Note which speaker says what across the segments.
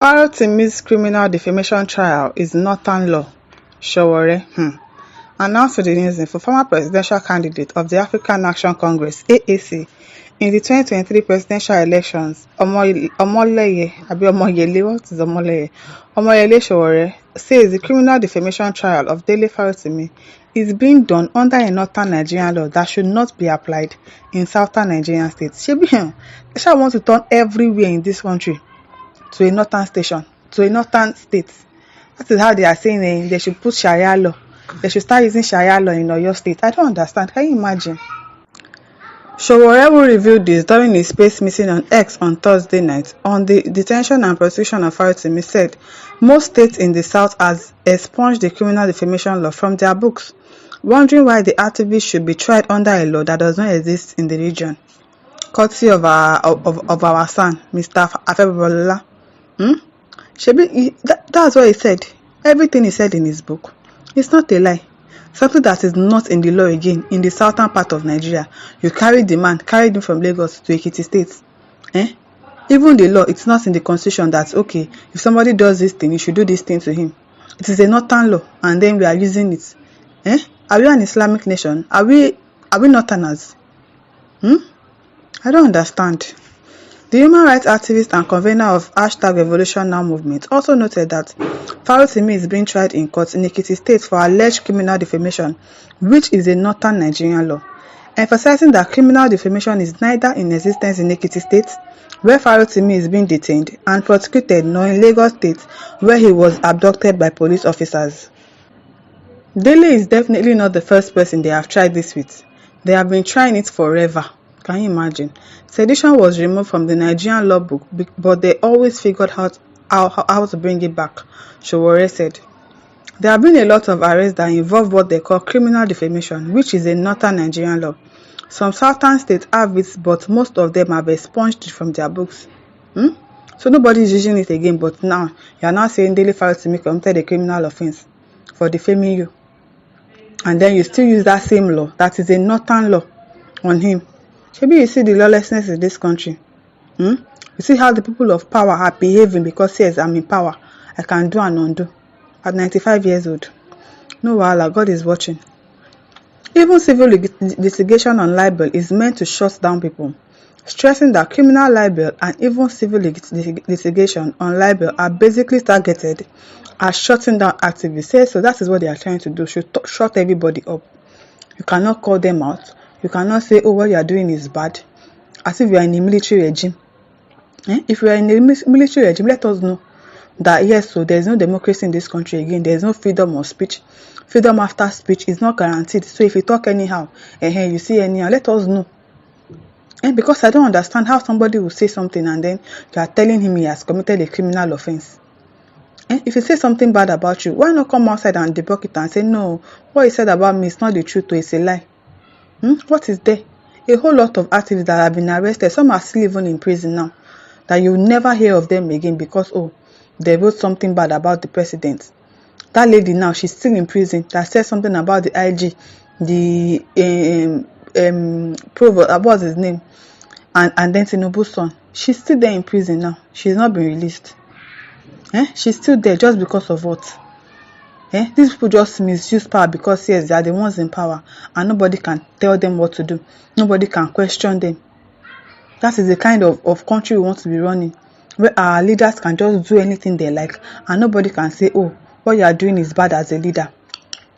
Speaker 1: Farotimis criminal defamation trial is northern law. Sowore announced to the news for former presidential candidate of the African Action Congress (AAC) in the 2023 presidential elections. Omoyele, Omoyele Sowore says the criminal defamation trial of Dele is being done under a northern Nigerian law that should not be applied in southern Nigerian states. They want to turn everywhere in this country to a northern station, to a northern state. That is how they are saying they should put Sharia law. They should start using Sharia law in Oyo State. I don't understand. Can you imagine? Sowore will reveal this during his space meeting on X on Thursday night on the detention and prosecution of Farotimis. Said most states in the south has expunged the criminal defamation law from their books, wondering why the activist should be tried under a law that does not exist in the region. Courtesy of our son, Mr. Afebola. That's what he said. Everything he said in his book. It's not a lie. Something that is not in the law again in the southern part of Nigeria. You carried him from Lagos to Ekiti State. Even the law, it's not in the constitution that, okay, if somebody does this thing, you should do this thing to him. It is a northern law, and then we are using it. Are we an Islamic nation? Are we northerners? I don't understand. The human rights activist and convener of #RevolutionNow movement also noted that Farotimis is being tried in court in Ekiti State for alleged criminal defamation, which is a northern Nigerian law, emphasizing that criminal defamation is neither in existence in Ekiti State, where Farotimis is being detained and prosecuted, nor in Lagos State, where he was abducted by police officers. Dele is definitely not the first person they have tried this with. They have been trying it forever. Can you imagine? Sedition was removed from the Nigerian law book, but they always figured out how to bring it back, Sowore said. There have been a lot of arrests that involve what they call criminal defamation, which is a northern Nigerian law. Some southern states have it, but most of them have expunged it from their books. So nobody is using it again, but now you are now saying Dele Farotimis committed a criminal offense for defaming you. And then you still use that same law, that is a northern law, on him. Maybe you see the lawlessness in this country. You see how the people of power are behaving because, yes, I'm in power. I can do and undo. At 95 years old. No wahala, God is watching. Even civil litigation on libel is meant to shut down people, stressing that criminal libel and even civil litigation on libel are basically targeted at shutting down activists. So that is what they are trying to do, shut everybody up. You cannot call them out. You cannot say, oh, what you are doing is bad, as if you are in a military regime. If you are in a military regime, let us know that, yes, so there is no democracy in this country again. There is no freedom of speech. Freedom after speech is not guaranteed. So if you talk anyhow, you see anyhow, let us know. Because I don't understand how somebody will say something and then you are telling him he has committed a criminal offense. If he says something bad about you, why not come outside and debunk it and say, no, what he said about me is not the truth, or it's a lie? What is there? A whole lot of activists that have been arrested. Some are still even in prison now. That you will never hear of them again because, they wrote something bad about the president. That lady now, she's still in prison. That said something about the IG, the provost, what's his name? And then Tinubu's son. She's still there in prison now. She's not been released. She's still there just because of what? These people just misuse power because, yes, they are the ones in power and nobody can tell them what to do. Nobody can question them. That is the kind of country we want to be running, where our leaders can just do anything they like and nobody can say, oh, what you are doing is bad as a leader.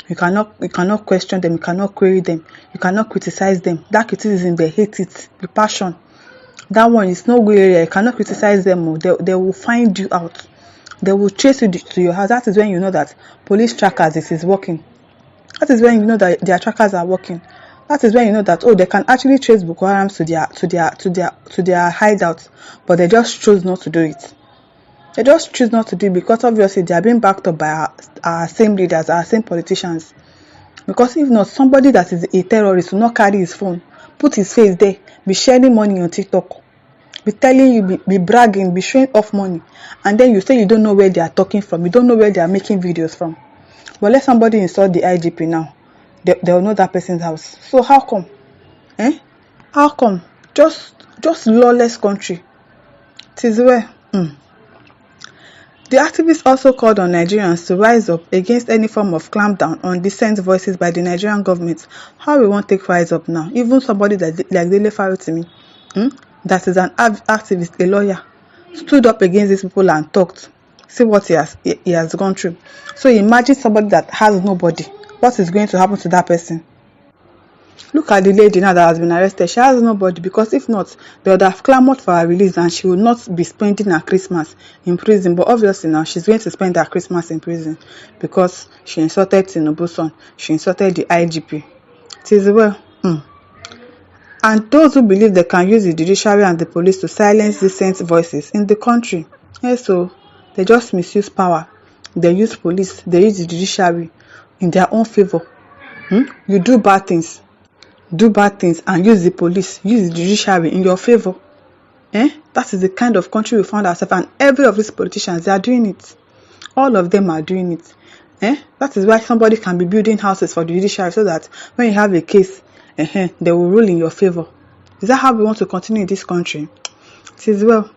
Speaker 1: You cannot question them, you cannot query them, you cannot criticize them. That criticism, they hate it with passion. That one is no way. You cannot criticize them. They will find you out. They will chase you to your house. That is when you know that police trackers is working. That is when you know that their trackers are working. That is when you know that they can actually trace Boko Haram to their hideouts, but they just choose not to do it. They just choose not to do it because obviously they are being backed up by our same leaders, our same politicians. Because if not, somebody that is a terrorist will not carry his phone, put his face there, be sharing money on TikTok, be telling you, be bragging, be showing off money, and then you say you don't know where they are talking from, you don't know where they are making videos from. But let somebody insult the IGP now, they will know that person's house. So how come? How come? Just lawless country. It is where. The activists also called on Nigerians to rise up against any form of clampdown on dissent voices by the Nigerian government. How we want to take rise up now? Even somebody like Dele Farotimis, that is an activist, a lawyer, stood up against these people and talked. See what he has gone through. So imagine somebody that has nobody. What is going to happen to that person? Look at the lady now that has been arrested. She has nobody, because if not, they would have clamored for her release and she will not be spending her Christmas in prison. But obviously now she's going to spend her Christmas in prison because she insulted Tinubu's son. She insulted the IGP. It is well. And those who believe they can use the judiciary and the police to silence dissent voices in the country. So they just misuse power. They use police, they use the judiciary in their own favor. You do bad things and use the police, use the judiciary in your favor. That is the kind of country we found ourselves, and every of these politicians, they are doing it. All of them are doing it. That is why somebody can be building houses for the judiciary, so that when you have a case, they will rule in your favor. Is that how we want to continue in this country? It is well.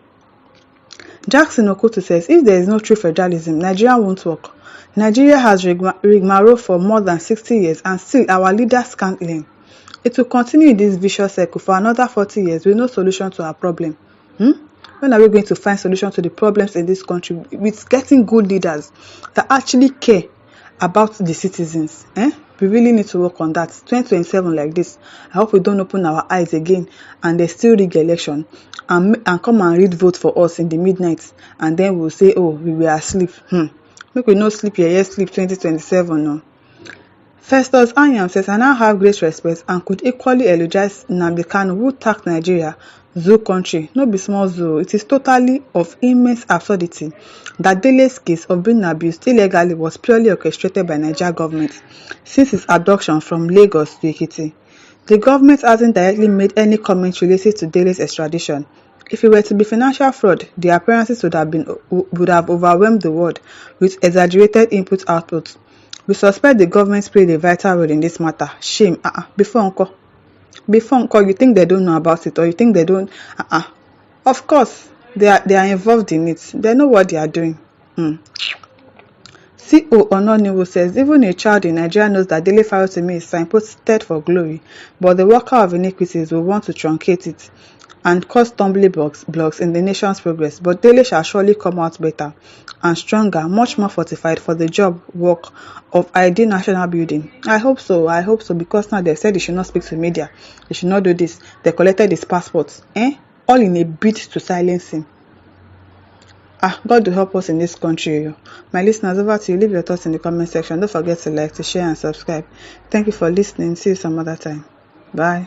Speaker 1: Jackson Okoto says, if there is no true federalism, Nigeria won't work. Nigeria has rigmarole for more than 60 years, and still our leaders can't learn. It will continue in this vicious circle for another 40 years with no solution to our problem. When are we going to find solution to the problems in this country with getting good leaders that actually care about the citizens? We really need to work on that. 2027 like this, I hope we don't open our eyes again and they still rig election and come and read vote for us in the midnight, and then we'll say, oh, we were asleep. Make we no sleep here, sleep 2027 no. Festus Anyam says, I now have great respect and could equally eulogize Nnamdi Kanu, who tagged Nigeria zoo country. No be small zoo. It is totally of immense absurdity that Dele's case of being abused illegally was purely orchestrated by Nigeria government since his abduction from Lagos to Ekiti. The government hasn't directly made any comment related to Dele's extradition. If it were to be financial fraud, the appearances would have overwhelmed the world with exaggerated input-output. We suspect the government played a vital role in this matter. Shame. Before Uncle, you think they don't know about it, or you think they don't? Of course, they are involved in it. They know what they are doing. C.O. Ononiwo says, even a child in Nigeria knows that Dele Farotimis is signposted for glory, but the worker of iniquities will want to truncate it and cause stumbling blocks in the nation's progress. But Dele shall surely come out better and stronger, much more fortified for the job work of ideal national building. I hope so, because now they said they should not speak to media, they should not do this. They collected his passports, all in a bid to silence him. God will help us in this country. My listeners, over to you. Leave your thoughts in the comment section. Don't forget to like, to share, and subscribe. Thank you for listening. See you some other time. Bye.